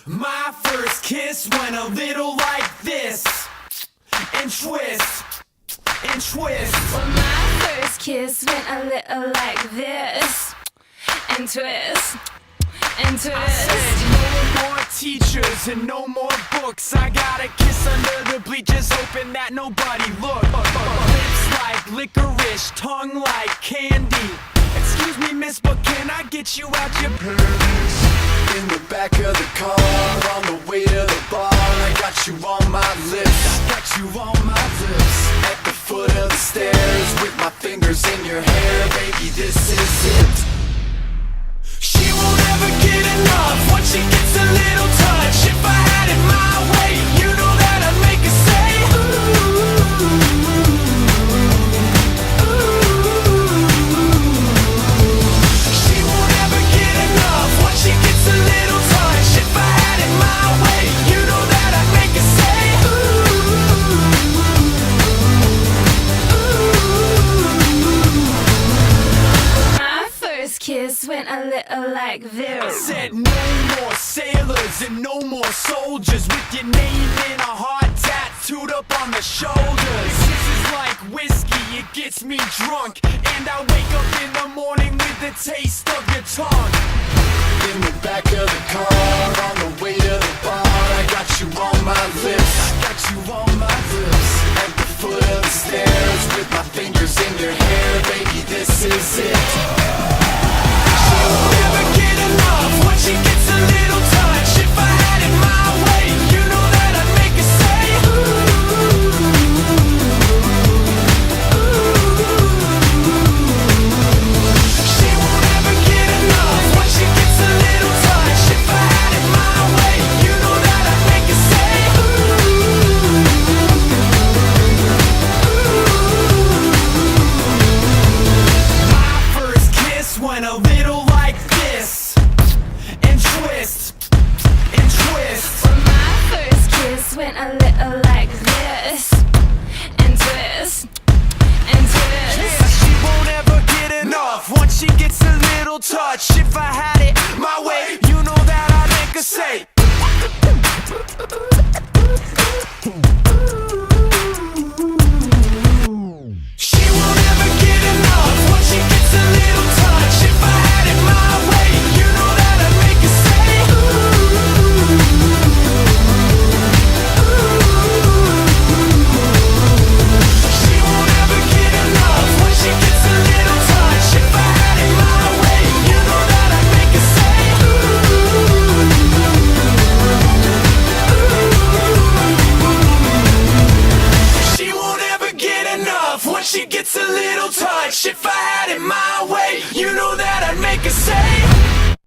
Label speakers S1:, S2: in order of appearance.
S1: My first kiss went a little like this, and twist, and twist.
S2: Well, my first kiss went a little like this, and twist, and twist.
S1: I said no more teachers and no more books. I got a kiss under the bleachers, hoping that nobody looked. Lips like licorice, tongue like candy. Excuse me, miss, but can I get you out your panties?
S3: In the back of the car, on the way to the bar, I got you on my lips.
S1: I got you on my lips.
S3: At the foot of the stairs, with my fingers in your hair, baby, this is it.
S1: She won't ever get enough once she gets a little touch. If I had it my way, you know that I'd make her say ooh, ooh. She won't ever get enough once she gets a little touch. If I had it my way, you know that I'd make her say ooh, ooh.
S2: My first kiss went a little like
S1: I
S2: this.
S1: said no more sailors and no more soldiers with your name in a heart tattooed up on the shoulders. This is like whiskey, it gets me drunk, and I wake up in the morning with the taste of your tongue.
S3: In the back of the car, on the way to the bar, I got you on my lips.
S1: I got you on my lips.
S3: At the foot of the stairs, with my fingers in your hair, baby, this is it.
S1: She won't ever get enough once she gets a little touch. If I had it my way, you know that I'd make her say She won't ever get enough once she gets a little touch. If I had it my way, you know that I'd make her say My first kiss went a little like this, and twist, and twist.
S2: Well, my first kiss went a little like this, and twist, and twist.
S1: Yeah, she won't ever get enough once she gets a little touch. If I had it my way, you know that I'd make her say She won't ever get enough once she gets a little touch. If I had it my way, you know that I'd make her say She won't ever get enough once she gets a little touch. If I had it my way, you know that I'd make her say She won't ever get enough once she gets a little touch. If I had it my way, you know that I'd make her say